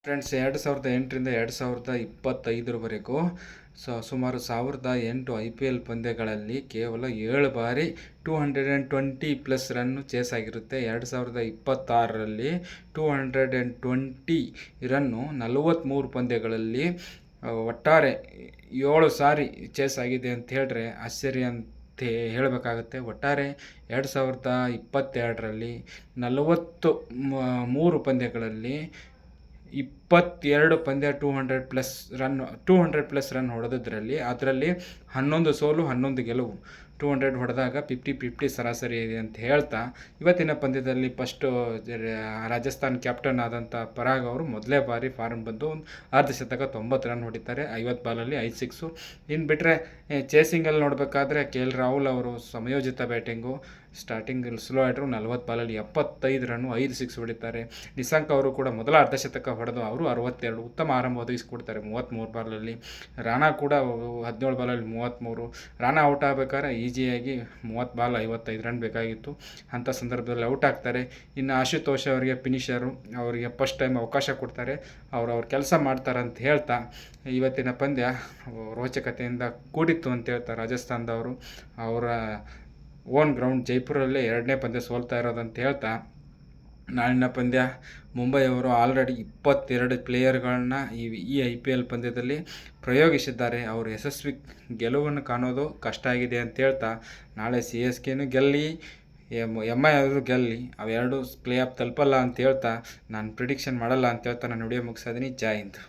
Friends, 2008ರಿಂದ 2025ರವರೆಗೂ ಸುಮಾರು 1008 IPL ಪಂದ್ಯಗಳಲ್ಲಿ ಕೇವಲ 7 ಬಾರಿ 220+ ರನ್ನು ಚೇಸ್ ಆಗಿರುತ್ತೆ. 2026ರಲ್ಲಿ 220 ರನ್ನು 43 ಪಂದ್ಯಗಳಲ್ಲಿ ಒಟ್ಟಾರೆ 7 ಸಾರಿ ಚೇಸ್ ಆಗಿದೆ ಅಂತ ಹೇಳಿದ್ರೆ ಆಶ್ಚರ್ಯ ಅಂತ ಹೇಳಬೇಕಾಗುತ್ತೆ. ಒಟ್ಟಾರೆ 2022ರಲ್ಲಿ 43 ಪಂದ್ಯಗಳಲ್ಲಿ 22 ಪಂದ್ಯ 200+ ರನ್ ಹೊಡೆದಿದ್ರಲ್ಲಿ ಅದರಲ್ಲಿ 11 ಸೋಲು 11 ಗೆಲುವು. 200 ಹೊಡೆದಾಗ 50-50 ಸರಾಸರಿ ಇದೆ ಅಂತ ಹೇಳ್ತಾ, ಇವತ್ತಿನ ಪಂದ್ಯದಲ್ಲಿ ಫಸ್ಟು ರಾಜಸ್ಥಾನ್ ಕ್ಯಾಪ್ಟನ್ ಆದಂಥ ಪರಾಗ್ ಅವರು ಮೊದಲೇ ಬಾರಿ ಫಾರ್ಮ್ ಬಂದು ಒಂದು ಅರ್ಧಶತಕ 90 ರನ್ ಹೊಡಿತಾರೆ. 50 ಬಾಲಲ್ಲಿ 5 ಸಿಕ್ಸು. ಇನ್ನು ಬಿಟ್ಟರೆ ಚೇಸಿಂಗಲ್ಲಿ ನೋಡಬೇಕಾದ್ರೆ KL ರಾಹುಲ್ ಅವರು ಸಮಯೋಚಿತ ಬ್ಯಾಟಿಂಗು, ಸ್ಟಾರ್ಟಿಂಗಲ್ಲಿ ಸ್ಲೋ ಆಡ್ರು, 40 ಬಾಲಲ್ಲಿ 75 ರನ್ನು, 5 ಸಿಕ್ಸ್ ಹೊಡಿತಾರೆ. ನಿಶಾಂಕ್ ಅವರು ಕೂಡ ಮೊದಲ ಅರ್ಧಶತಕ ಹೊಡೆದು ಅವರು 62 ಉತ್ತಮ ಆರಂಭ ಒದಗಿಸಿಕೊಡ್ತಾರೆ 33 ಬಾಲಲ್ಲಿ. ರಾಣಾ ಕೂಡ 17 ಬಾಲಲ್ಲಿ 33. ರಾಣಾ ಔಟ್ ಆಗಬೇಕಾದ್ರೆ ಈಸಿಯಾಗಿ 30 ಬಾಲ್ 55 ರನ್ ಬೇಕಾಗಿತ್ತು. ಅಂಥ ಸಂದರ್ಭದಲ್ಲಿ ಔಟ್ ಆಗ್ತಾರೆ. ಇನ್ನು ಆಶುತೋಷ್ ಅವರಿಗೆ ಫಿನಿಷರು, ಅವರಿಗೆ ಫಸ್ಟ್ ಟೈಮ್ ಅವಕಾಶ ಕೊಡ್ತಾರೆ. ಅವ್ರ ಕೆಲಸ ಮಾಡ್ತಾರೆ ಅಂತ ಹೇಳ್ತಾ, ಇವತ್ತಿನ ಪಂದ್ಯ ರೋಚಕತೆಯಿಂದ ಕೂಡಿತ್ತು ಅಂತ ಹೇಳ್ತಾ ರಾಜಸ್ಥಾನದವರು ಅವರ ಓನ್ ಗ್ರೌಂಡ್ ಜೈಪುರಲ್ಲೇ 2ನೇ ಪಂದ್ಯ ಸೋಲ್ತಾ ಇರೋದಂತ ಹೇಳ್ತಾ, ನಾಳಿನ ಪಂದ್ಯ ಮುಂಬೈ ಅವರು ಆಲ್ರೆಡಿ 22 ಪ್ಲೇಯರ್ಗಳನ್ನ ಈ IPL ಪಂದ್ಯದಲ್ಲಿ ಪ್ರಯೋಗಿಸಿದ್ದಾರೆ. ಅವರು ಯಶಸ್ವಿ ಗೆಲುವನ್ನು ಕಾಣೋದು ಕಷ್ಟ ಆಗಿದೆ ಅಂತ ಹೇಳ್ತಾ, ನಾಳೆ CSKನೂ ಗೆಲ್ಲಿ MI ಆದರೂ ಗೆಲ್ಲಿ, ಅವೆರಡು ಪ್ಲೇ ಆಫ್ ತಲುಪಲ್ಲ ಅಂತ ಹೇಳ್ತಾ ನಾನು ಪ್ರಿಡಿಕ್ಷನ್ ಮಾಡಲ್ಲ ಅಂತ ಹೇಳ್ತಾ ನಾನು ವಿಡಿಯೋ ಮುಗಿಸೋದೀನಿ. ಜೈ ಹಿಂದ್.